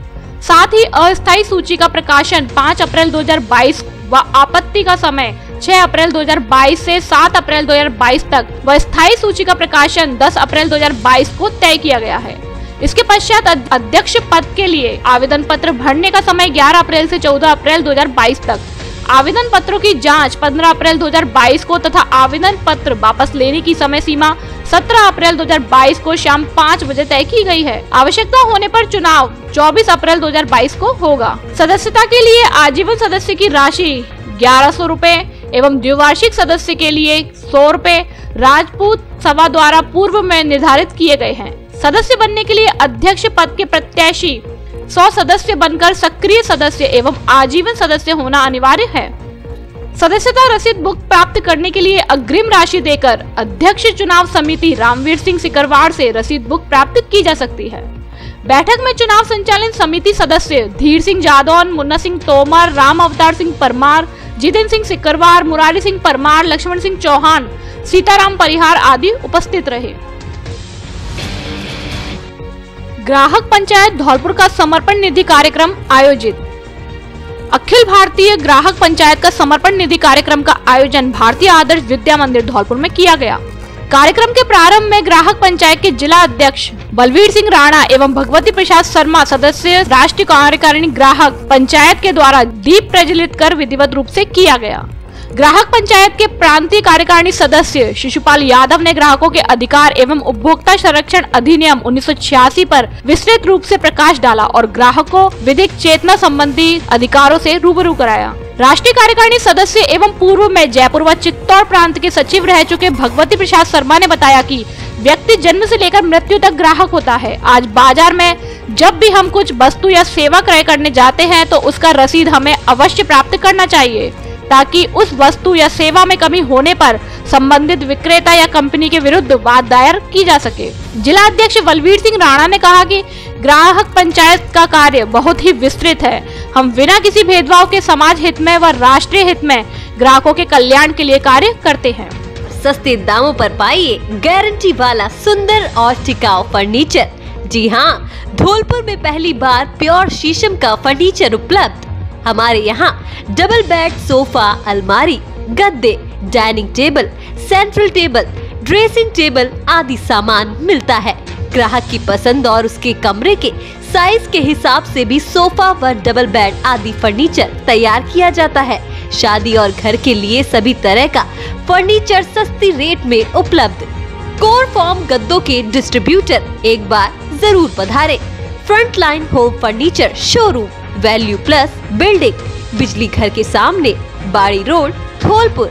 S2: साथ ही अस्थायी सूची का प्रकाशन 5 अप्रैल 2022 व आपत्ति का समय 6 अप्रैल 2022 से 7 अप्रैल 2022 तक व स्थायी सूची का प्रकाशन 10 अप्रैल 2022 को तय किया गया है। इसके पश्चात अध्यक्ष पद के लिए आवेदन पत्र भरने का समय 11 अप्रैल से 14 अप्रैल 2022 तक, आवेदन पत्रों की जांच 15 अप्रैल 2022 को तथा आवेदन पत्र वापस लेने की समय सीमा 17 अप्रैल 2022 को शाम 5 बजे तय की गई है। आवश्यकता होने पर चुनाव 24 अप्रैल 2022 को होगा। सदस्यता के लिए आजीवन सदस्य की राशि 1100 रुपए एवं द्विवार्षिक सदस्य के लिए 100 रुपए राजपूत सभा द्वारा पूर्व में निर्धारित किए गए हैं। सदस्य बनने के लिए अध्यक्ष पद के प्रत्याशी 100 सदस्य बनकर सक्रिय सदस्य एवं आजीवन सदस्य होना अनिवार्य है। सदस्यता रसीद बुक प्राप्त करने के लिए अग्रिम राशि देकर अध्यक्ष चुनाव समिति रामवीर सिंह सिकरवार से रसीद बुक प्राप्त की जा सकती है। बैठक में चुनाव संचालन समिति सदस्य धीर सिंह जादौन, मुन्ना सिंह तोमर, राम अवतार सिंह परमार, जितेंद्र सिंह सिकरवार, मुरारी सिंह परमार, लक्ष्मण सिंह चौहान, सीताराम परिहार आदि उपस्थित रहे। ग्राहक पंचायत धौलपुर का समर्पण निधि कार्यक्रम आयोजित। अखिल भारतीय ग्राहक पंचायत का समर्पण निधि कार्यक्रम का आयोजन भारतीय आदर्श विद्या मंदिर धौलपुर में किया गया। कार्यक्रम के प्रारंभ में ग्राहक पंचायत के जिला अध्यक्ष बलवीर सिंह राणा एवं भगवती प्रसाद शर्मा सदस्य राष्ट्रीय कार्यकारिणी ग्राहक पंचायत के द्वारा दीप प्रज्वलित कर विधिवत रूप से किया गया। ग्राहक पंचायत के प्रांतीय कार्यकारिणी सदस्य शिशुपाल यादव ने ग्राहकों के अधिकार एवं उपभोक्ता संरक्षण अधिनियम 1986 पर विस्तृत रूप से प्रकाश डाला और ग्राहकों को विधिक चेतना संबंधी अधिकारों से रूबरू कराया। राष्ट्रीय कार्यकारिणी सदस्य एवं पूर्व में जयपुर व चित्तौड़ प्रांत के सचिव रह चुके भगवती प्रसाद शर्मा ने बताया कि व्यक्ति जन्म से लेकर मृत्यु तक ग्राहक होता है। आज बाजार में जब भी हम कुछ वस्तु या सेवा क्रय करने जाते हैं तो उसका रसीद हमें अवश्य प्राप्त करना चाहिए, ताकि उस वस्तु या सेवा में कमी होने पर संबंधित विक्रेता या कंपनी के विरुद्ध वाद दायर की जा सके। जिला अध्यक्ष बलवीर सिंह राणा ने कहा कि ग्राहक पंचायत का कार्य बहुत ही विस्तृत है। हम बिना किसी भेदभाव के समाज हित में व राष्ट्रीय हित में ग्राहकों के कल्याण के लिए कार्य करते हैं।
S17: सस्ते दामों पर पाइए गारंटी वाला सुंदर और टिकाऊ फर्नीचर। जी हाँ, धौलपुर में पहली बार प्योर शीशम का फर्नीचर उपलब्ध। हमारे यहाँ डबल बेड, सोफा, अलमारी, गद्दे, dining table, central table, dressing table आदि सामान मिलता है। ग्राहक की पसंद और उसके कमरे के साइज के हिसाब से भी सोफा व डबल बेड आदि फर्नीचर तैयार किया जाता है। शादी और घर के लिए सभी तरह का फर्नीचर सस्ती रेट में उपलब्ध। कोर फॉर्म गद्दों के डिस्ट्रीब्यूटर एक बार जरूर पधारे। Front line home furniture showroom, value plus building, बिजली घर के सामने, बाड़ी रोड, धौलपुर।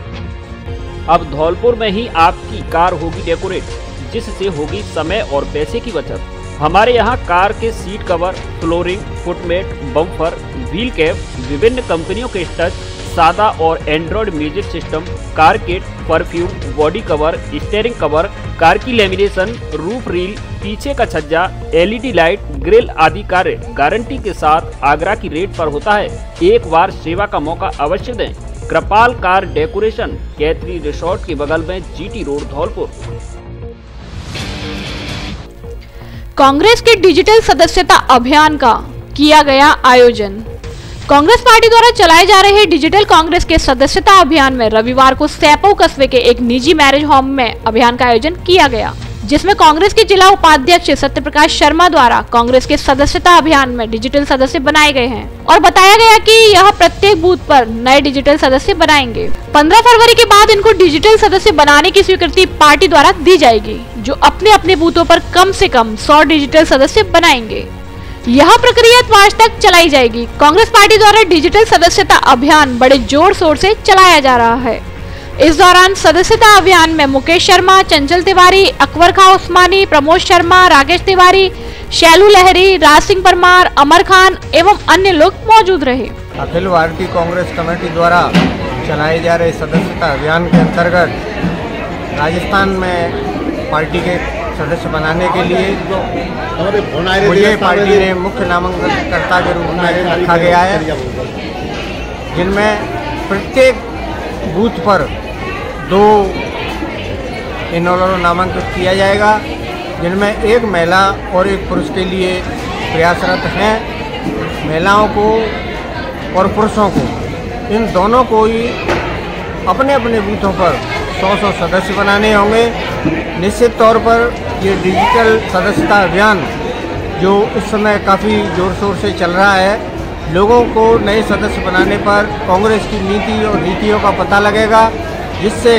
S3: अब धौलपुर में ही आपकी कार होगी डेकोरेट, जिससे होगी समय और पैसे की बचत। हमारे यहाँ कार के seat cover, flooring, foot mat, bumper, wheel cap, विभिन्न कंपनियों के टच, सादा और Android music system, car kit, perfume, body cover, steering cover, car की लेमिनेशन, रूफ रील, पीछे का छज्जा, एलईडी लाइट, ग्रिल आदि कार्य गारंटी के साथ आगरा की रेट पर होता है। एक बार सेवा का मौका अवश्य दें। कृपाल कार डेकोरेशन, कैथरी रिसोर्ट के बगल में, जीटी रोड, धौलपुर।
S2: कांग्रेस के डिजिटल सदस्यता अभियान का किया गया आयोजन। कांग्रेस पार्टी द्वारा चलाए जा रहे डिजिटल कांग्रेस के सदस्यता अभियान में रविवार को सैपो कस्बे के एक निजी मैरिज होम में अभियान का आयोजन किया गया, जिसमें कांग्रेस के जिला उपाध्यक्ष सत्यप्रकाश शर्मा द्वारा कांग्रेस के सदस्यता अभियान में डिजिटल सदस्य बनाए गए हैं और बताया गया कि यह प्रत्येक बूथ पर नए डिजिटल सदस्य बनाएंगे। 15 फरवरी के बाद इनको डिजिटल सदस्य बनाने की स्वीकृति पार्टी द्वारा दी जाएगी, जो अपने अपने बूथों पर कम से कम 100 डिजिटल सदस्य बनाएंगे। यह प्रक्रिया मार्च तक चलाई जाएगी। कांग्रेस पार्टी द्वारा डिजिटल सदस्यता अभियान बड़े जोर शोर से चलाया जा रहा है। इस दौरान सदस्यता अभियान में मुकेश शर्मा, चंचल तिवारी, अकबर खां उस्मानी, प्रमोद शर्मा, राकेश तिवारी, शैलू लहरी, राज सिंह परमार, अमर खान एवं अन्य लोग मौजूद रहे।
S18: अखिल भारतीय कांग्रेस कमेटी द्वारा चलाए जा रहे सदस्यता अभियान के अंतर्गत राजस्थान में पार्टी के सदस्य बनाने के लिए मुझे पार्टी ने मुख्य नामांकनकर्ता के रूप में रखा गया है, जिनमें प्रत्येक बूथ पर 2 इनरोलर नामांकित किया जाएगा, जिनमें एक महिला और एक पुरुष के लिए प्रयासरत हैं। महिलाओं को और पुरुषों को, इन दोनों को ही अपने अपने बूथों पर 100 सदस्य बनाने होंगे। निश्चित तौर पर ये डिजिटल सदस्यता अभियान जो इस समय काफ़ी ज़ोर शोर से चल रहा है, लोगों को नए सदस्य बनाने पर कांग्रेस की नीति और नीतियों का पता लगेगा, जिससे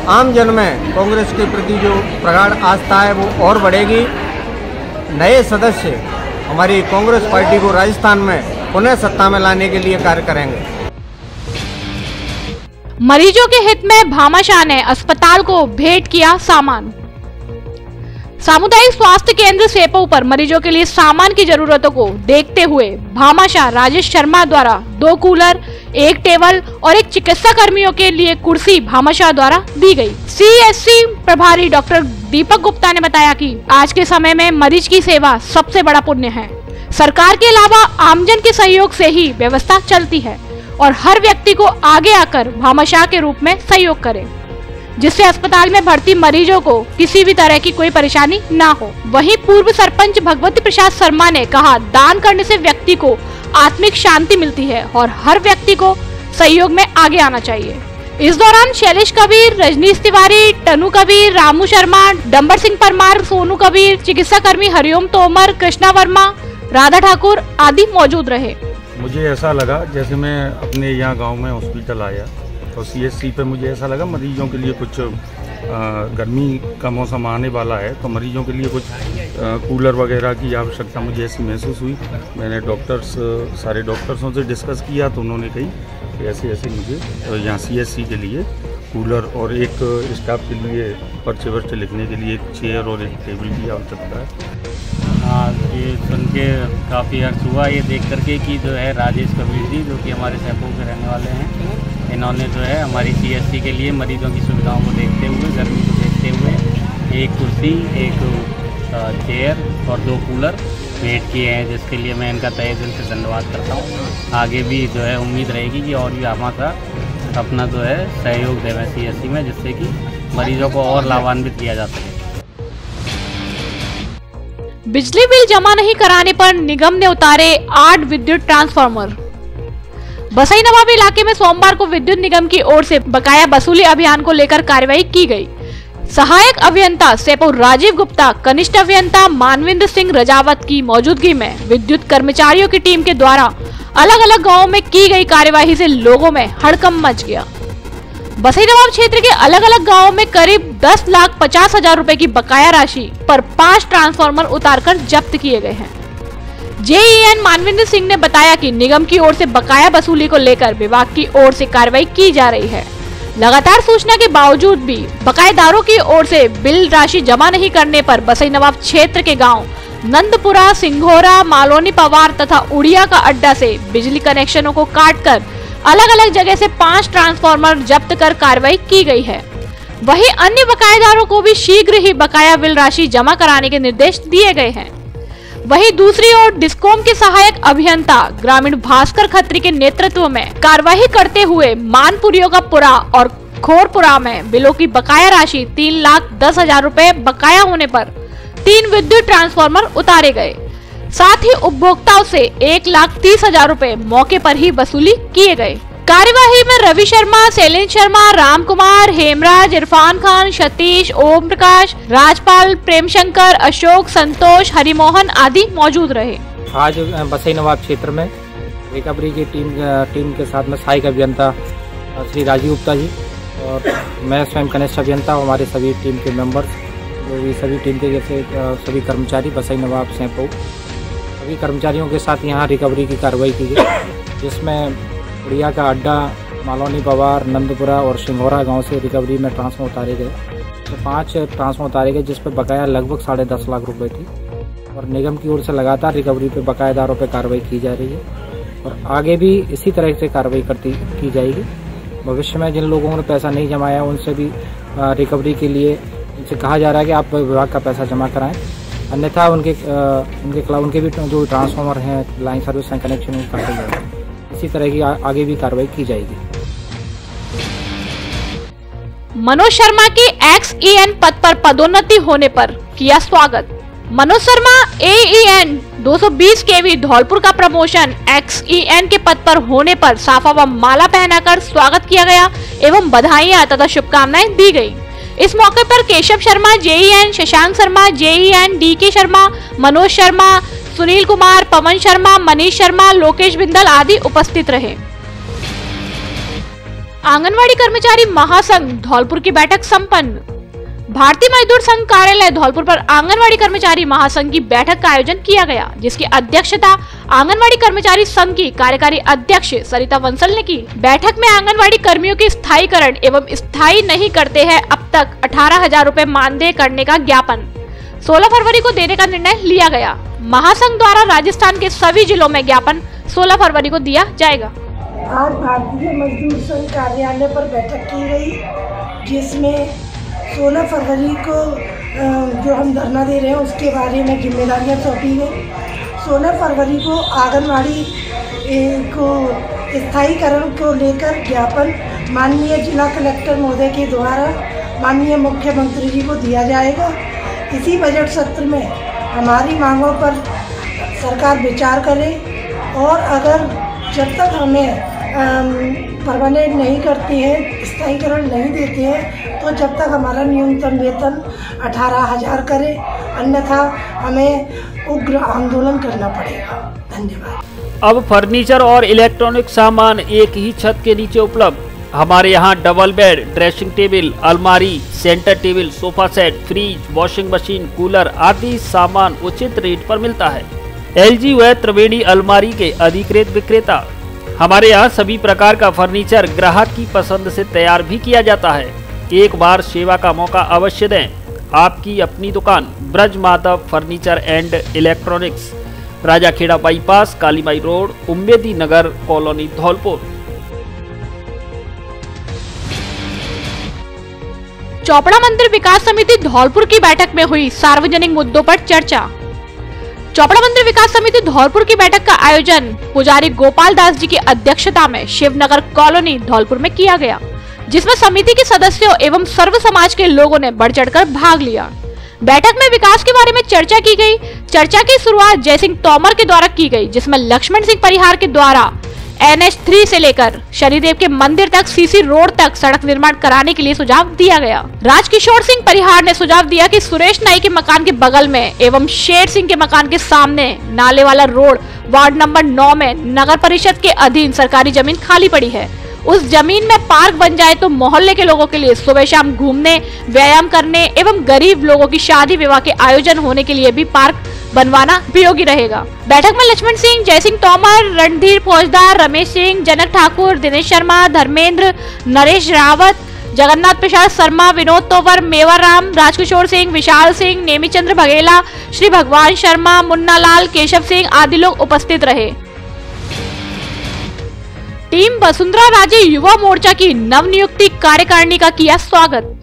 S18: आम जन में कांग्रेस के प्रति जो प्रगाढ़ आस्था है वो और बढ़ेगी। नए सदस्य हमारी कांग्रेस पार्टी को राजस्थान में पुनः सत्ता में लाने के लिए कार्य करेंगे।
S2: मरीजों के हित में भामाशाह ने अस्पताल को भेंट किया सामान। सामुदायिक स्वास्थ्य केंद्र सेपो पर मरीजों के लिए सामान की जरूरतों को देखते हुए भामाशाह राजेश शर्मा द्वारा 2 कूलर, 1 टेबल और 1 चिकित्सा कर्मियों के लिए कुर्सी भामाशाह द्वारा दी गई। सीएससी प्रभारी डॉक्टर दीपक गुप्ता ने बताया कि आज के समय में मरीज की सेवा सबसे बड़ा पुण्य है। सरकार के अलावा आमजन के सहयोग से ही व्यवस्था चलती है और हर व्यक्ति को आगे आकर भामाशाह के रूप में सहयोग करे, जिससे अस्पताल में भर्ती मरीजों को किसी भी तरह की कोई परेशानी ना हो। वहीं पूर्व सरपंच भगवती प्रसाद शर्मा ने कहा, दान करने से व्यक्ति को आत्मिक शांति मिलती है और हर व्यक्ति को सहयोग में आगे आना चाहिए। इस दौरान शैलेश कबीर, रजनीश तिवारी, टनू कबीर, रामू शर्मा, डंबर सिंह परमार, सोनू कबीर, चिकित्सा कर्मी हरिओम तोमर, कृष्णा वर्मा, राधा ठाकुर आदि मौजूद रहे।
S8: मुझे ऐसा लगा जैसे मैं अपने यहाँ गांव में हॉस्पिटल आया तो CHC पे मुझे ऐसा लगा मरीजों के लिए कुछ गर्मी का मौसम आने वाला है तो मरीजों के लिए कुछ कूलर वगैरह की आवश्यकता मुझे ऐसी महसूस हुई। मैंने सारे डॉक्टर्सों से डिस्कस किया तो उन्होंने कही कि ऐसे ऐसे मुझे यहाँ CHC के लिए कूलर और एक स्टाफ के लिए पर्चे वर्चे लिखने के लिए एक चेयर और एक टेबल की आवश्यकता है।
S19: हाँ, ये सुन के काफ़ी हर्ष हुआ ये देख करके कि जो है राजेश कबीर जी जो कि हमारे सैपो के रहने वाले हैं, इन्होंने जो है हमारी CHC के लिए मरीजों की सुविधाओं को देखते हुए, गर्मी को देखते हुए एक कुर्सी, एक चेयर और 2 कूलर भेंट किए हैं, जिसके लिए मैं इनका तहे दिल से धन्यवाद करता हूँ। आगे भी जो है उम्मीद रहेगी कि और भी हमारा अपना जो है सहयोग देवें CHC में, जिससे कि मरीजों को और लाभान्वित किया जा सके।
S2: बिजली बिल जमा नहीं कराने पर निगम ने उतारे 8 विद्युत ट्रांसफार्मर। बसई नवाब इलाके में सोमवार को विद्युत निगम की ओर से बकाया वसूली अभियान को लेकर कार्रवाई की गई। सहायक अभियंता सैपो राजीव गुप्ता, कनिष्ठ अभियंता मानविंद्र सिंह रजावत की मौजूदगी में विद्युत कर्मचारियों की टीम के द्वारा अलग अलग गाँव में की गई कार्यवाही से लोगों में हड़कंप मच गया। बसई नवाब क्षेत्र के अलग अलग गांवों में करीब 10,50,000 रुपए की बकाया राशि पर 5 ट्रांसफार्मर उतारकर जब्त किए गए हैं। JEN मानविंद्र सिंह ने बताया कि निगम की ओर से बकाया वसूली को लेकर विभाग की ओर से कार्रवाई की जा रही है। लगातार सूचना के बावजूद भी बकायेदारों की ओर से बिल राशि जमा नहीं करने पर बसई नवाब क्षेत्र के गाँव नंदपुरा, सिंघोरा, मालोनी पवार तथा उड़िया का अड्डा से बिजली कनेक्शनों को काटकर अलग अलग जगह से 5 ट्रांसफार्मर जब्त कर कार्रवाई की गई है। वहीं अन्य बकायेदारों को भी शीघ्र ही बकाया बिल राशि जमा कराने के निर्देश दिए गए हैं। वहीं दूसरी ओर डिस्कॉम के सहायक अभियंता ग्रामीण भास्कर खत्री के नेतृत्व में कार्यवाही करते हुए मानपुरियों का पुरा और खोरपुरा में बिलों की बकाया राशि 3,10,000 रुपए बकाया होने पर 3 विद्युत ट्रांसफार्मर उतारे गए। साथ ही उपभोक्ताओं से 1,30,000 रुपए मौके पर ही वसूली किए गए। कार्यवाही में रवि शर्मा, शैलेंद्र शर्मा, राम कुमार, हेमराज, इरफान खान, सतीश, ओम प्रकाश, राजपाल, प्रेम शंकर, अशोक, संतोष, हरिमोहन आदि मौजूद रहे।
S20: आज बसई नवाब क्षेत्र में रिकवरी की टीम के साथ में सहायक अभियंता श्री राजीव गुप्ता जी और मैं स्वयं कनिष्ठ अभियंता, हमारे सभी टीम के मेंबर्स, सभी टीम के जैसे सभी कर्मचारी बसई नवाब सैपो सभी कर्मचारियों के साथ यहाँ रिकवरी की कार्रवाई की गई, जिसमें उड़िया का अड्डा, मालोनी पवार, नंदपुरा और सिंघोरा गांव से रिकवरी में ट्रांसफार्मर उतारे गए। तो 5 ट्रांसफार्मर उतारे गए, जिस पर बकाया लगभग 10.5 लाख रुपए थी और निगम की ओर से लगातार रिकवरी पे बकायेदारों पे कार्रवाई की जा रही है और आगे भी इसी तरह से कार्रवाई की जाएगी। भविष्य में जिन लोगों ने पैसा नहीं जमाया उनसे भी रिकवरी के लिए इनसे कहा जा रहा है कि आप विभाग का पैसा जमा कराएं, अन्यथा उनके खिलाफ उनके भी जो ट्रांसफार्मर हैं, लाइन सर्विस हैं, कनेक्शन काटे जाएंगे। इसी तरह की आगे भी कार्रवाई की जाएगी।
S2: मनोज शर्मा की XEN पद पर पदोन्नति होने पर किया स्वागत। मनोज शर्मा AEN 220 kV धौलपुर का प्रमोशन XEN के पद पर होने पर साफा व माला पहनाकर स्वागत किया गया एवं बधाइयां तथा शुभकामनाएं दी गई। इस मौके पर Keshav Sharma JEN, Shashank Sharma JEN, DK Sharma, Manoj Sharma, Sunil Kumar, Pawan Sharma, Manish Sharma, Lokesh Bindal आदि उपस्थित रहे। आंगनवाड़ी कर्मचारी महासंघ धौलपुर की बैठक संपन्न। भारतीय मजदूर संघ कार्यालय धौलपुर पर आंगनवाड़ी कर्मचारी महासंघ की बैठक का आयोजन किया गया, जिसकी अध्यक्षता आंगनवाड़ी कर्मचारी संघ की कार्यकारी अध्यक्ष सरिता वंसल ने की। बैठक में आंगनवाड़ी कर्मियों के स्थायीकरण एवं स्थायी नहीं करते हैं अब तक 18,000 रुपए मानदेय करने का ज्ञापन 16 फरवरी को देने का निर्णय लिया गया। महासंघ द्वारा राजस्थान के सभी जिलों में ज्ञापन 16 फरवरी को दिया जाएगा।
S21: आज भारतीय मजदूर संघ कार्यालय पर बैठक की गई, जिसमें 16 फरवरी को जो हम धरना दे रहे हैं उसके बारे में जिम्मेदारियां सौंपी गई। 16 फरवरी को आंगनवाड़ी को स्थायीकरण को लेकर ज्ञापन माननीय जिला कलेक्टर महोदय के द्वारा माननीय मुख्यमंत्री जी को दिया जाएगा। इसी बजट सत्र में हमारी मांगों पर सरकार विचार करे और अगर जब तक हमें परमानेंट नहीं करते हैं, स्थायीकरण नहीं देते हैं, तो जब तक हमारा न्यूनतम वेतन 18,000 करे, अन्यथा हमें उग्र आंदोलन करना पड़ेगा। धन्यवाद।
S3: अब फर्नीचर और इलेक्ट्रॉनिक सामान एक ही छत के नीचे उपलब्ध। हमारे यहाँ डबल बेड, ड्रेसिंग टेबल, अलमारी, centre table, sofa set, fridge, washing machine, cooler आदि सामान उचित रेट पर मिलता है। LG व त्रिवेणी अलमारी के अधिकृत विक्रेता। हमारे यहाँ सभी प्रकार का फर्नीचर ग्राहक की पसंद से तैयार भी किया जाता है। एक बार सेवा का मौका अवश्य दें। आपकी अपनी दुकान Braj Madhav furniture and electronics, Rajakhera bypass, Kalibai road, Ummedi Nagar colony, Dholpur.
S2: Chopra Mandir Vikas समिति धौलपुर की बैठक में हुई सार्वजनिक मुद्दों पर चर्चा। चोपड़ा मंदिर विकास समिति धौलपुर की बैठक का आयोजन पुजारी गोपाल दास जी की अध्यक्षता में शिवनगर कॉलोनी धौलपुर में किया गया, जिसमें समिति के सदस्यों एवं सर्व समाज के लोगों ने बढ़ चढ़कर भाग लिया। बैठक में विकास के बारे में चर्चा की गई। चर्चा की शुरुआत जयसिंह तोमर के द्वारा की गई, जिसमें लक्ष्मण सिंह परिहार के द्वारा NH3 से लेकर शनिदेव के मंदिर तक CC रोड तक सड़क निर्माण कराने के लिए सुझाव दिया गया। राजकिशोर सिंह परिहार ने सुझाव दिया कि सुरेश नाई के मकान के बगल में एवं शेर सिंह के मकान के सामने नाले वाला रोड वार्ड नंबर 9 में नगर परिषद के अधीन सरकारी जमीन खाली पड़ी है। उस जमीन में पार्क बन जाए तो मोहल्ले के लोगों के लिए सुबह शाम घूमने, व्यायाम करने एवं गरीब लोगों की शादी विवाह के आयोजन होने के लिए भी पार्क बनवाना उपयोगी रहेगा। बैठक में लक्ष्मण सिंह, जयसिंह तोमर, रणधीर फौजदार, रमेश सिंह, जनक ठाकुर, दिनेश शर्मा, धर्मेंद्र, नरेश रावत, जगन्नाथ प्रसाद शर्मा, विनोद तोवर, मेवर राम, राजकिशोर सिंह, विशाल सिंह, नेमीचंद्र बघेला, श्री भगवान शर्मा, मुन्ना लाल, केशव सिंह आदि लोग उपस्थित रहे। टीम वसुंधरा राजे युवा मोर्चा की नवनियुक्ति कार्यकारिणी का किया स्वागत।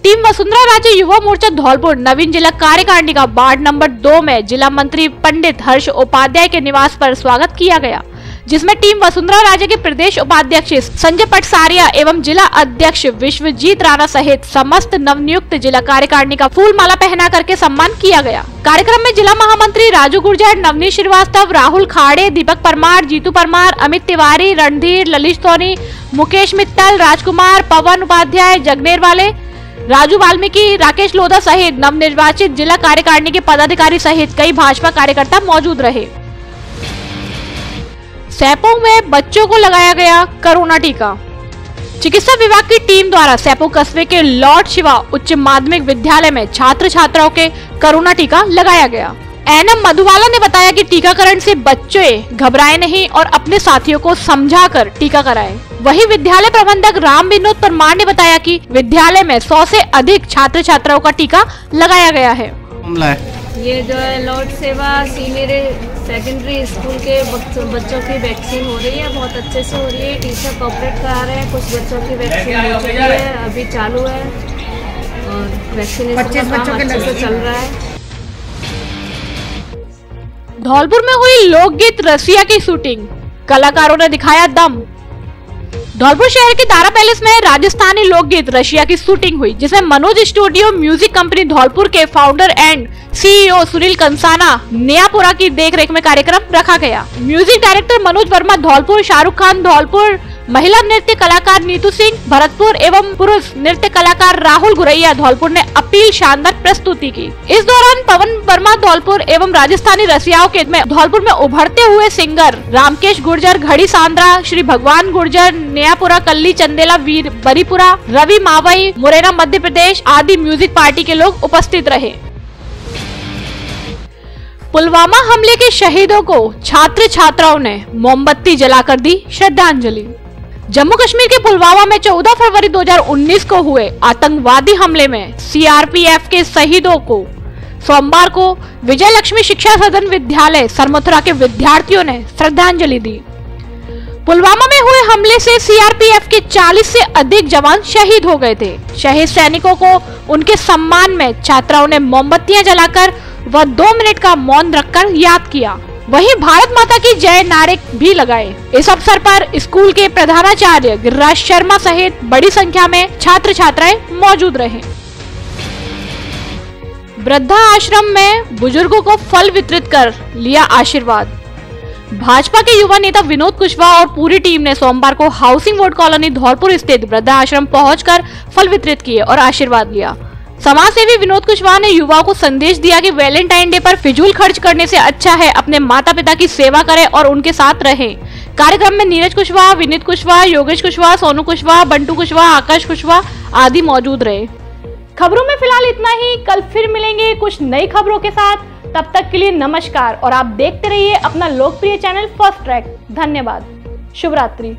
S2: टीम वसुंधरा राजे युवा मोर्चा धौलपुर नवीन जिला कार्यकारिणी का वार्ड नंबर 2 में जिला मंत्री पंडित हर्ष उपाध्याय के निवास पर स्वागत किया गया, जिसमें टीम वसुंधरा राजे के प्रदेश उपाध्यक्ष संजय पटसारिया एवं जिला अध्यक्ष विश्वजीत राणा सहित समस्त नवनियुक्त जिला कार्यकारिणी का फूल माला पहना करके सम्मान किया गया। कार्यक्रम में जिला महामंत्री राजू गुर्जर, नवनीत श्रीवास्तव, राहुल खाड़े, दीपक परमार, जीतू परमार, अमित तिवारी, रणधीर, ललित सोनी, मुकेश मित्तल, राजकुमार, पवन उपाध्याय, जगनेर वाले, राजू वाल्मीकि, राकेश लोधा सहित नवनिर्वाचित जिला कार्यकारिणी के पदाधिकारी सहित कई भाजपा कार्यकर्ता मौजूद रहे। सैपों में बच्चों को लगाया गया कोरोना टीका। चिकित्सा विभाग की टीम द्वारा सैपो कस्बे के लॉर्ड शिवा उच्च माध्यमिक विद्यालय में छात्र छात्राओं के कोरोना टीका लगाया गया। एनएम मधुबाला ने बताया कि टीकाकरण से बच्चे घबराए नहीं और अपने साथियों को समझाकर टीका कराएं। वहीं विद्यालय प्रबंधक राम विनोद परमार ने बताया कि विद्यालय में 100 से अधिक छात्र छात्राओं का टीका लगाया गया है।
S1: ये जो है लॉर्ड सेवा सीनियर सेकेंडरी स्कूल के बच्चों की वैक्सीन हो रही है, बहुत अच्छे से हो रही है। टीचर कॉपरेट करा रहे हैं, कुछ बच्चों की वैक्सीन हो चुकी है, अभी चालू है और वैक्सीनेशन का काम अच्छे से चल रहा है।
S2: धौलपुर में हुई लोकगीत रसिया की शूटिंग, कलाकारों ने दिखाया दम। धौलपुर शहर के तारा पैलेस में राजस्थानी लोकगीत रसिया की शूटिंग हुई, जिसमें Manoj studio music company Dholpur के founder and CEO Sunil Kansana Nayapura की देखरेख में कार्यक्रम रखा गया। म्यूजिक डायरेक्टर मनोज वर्मा धौलपुर, शाहरुख खान धौलपुर, महिला नृत्य कलाकार नीतू सिंह भरतपुर एवं पुरुष नृत्य कलाकार राहुल गुरैया धौलपुर ने अपील शानदार प्रस्तुति की। इस दौरान पवन वर्मा धौलपुर एवं राजस्थानी रसियाओं के में धौलपुर में उभरते हुए सिंगर रामकेश गुर्जर, घड़ी सांद्रा, श्री भगवान गुर्जर, नयापुरा, कल्ली चंदेला, वीर बरीपुरा, रवि मावई, मुरैना मध्य प्रदेश आदि म्यूजिक पार्टी के लोग उपस्थित रहे। पुलवामा हमले के शहीदों को छात्र छात्राओं ने मोमबत्ती जलाकर दी श्रद्धांजलि। जम्मू कश्मीर के पुलवामा में 14 फरवरी 2019 को हुए आतंकवादी हमले में CRPF के शहीदों को सोमवार को विजय लक्ष्मी शिक्षा सदन विद्यालय सरमथुरा के विद्यार्थियों ने श्रद्धांजलि दी। पुलवामा में हुए हमले से CRPF के 40 से अधिक जवान शहीद हो गए थे। शहीद सैनिकों को उनके सम्मान में छात्राओं ने मोमबत्तियां जलाकर व 2 मिनट का मौन रखकर याद किया। वहीं भारत माता की जय नारे भी लगाए। इस अवसर पर स्कूल के प्रधानाचार्य गिरिराज शर्मा सहित बड़ी संख्या में छात्र छात्राएं मौजूद रहे। वृद्धा आश्रम में बुजुर्गों को फल वितरित कर लिया आशीर्वाद। भाजपा के युवा नेता विनोद कुशवाहा और पूरी टीम ने सोमवार को हाउसिंग बोर्ड कॉलोनी धौलपुर स्थित वृद्धाश्रम पहुंचकर फल वितरित किए और आशीर्वाद लिया। समाजसेवी विनोद कुशवाहा ने युवाओं को संदेश दिया कि वैलेंटाइन डे पर फिजूल खर्च करने से अच्छा है अपने माता पिता की सेवा करें और उनके साथ रहें। कार्यक्रम में नीरज कुशवाहा, विनीत कुशवाहा, योगेश कुशवाहा, सोनू कुशवाहा, बंटू कुशवाहा, आकाश कुशवाहा आदि मौजूद रहे। खबरों में फिलहाल इतना ही। कल फिर मिलेंगे कुछ नई खबरों के साथ। तब तक के लिए नमस्कार और आप देखते रहिए अपना लोकप्रिय चैनल फर्स्ट ट्रैक। धन्यवाद। शुभ रात्रि।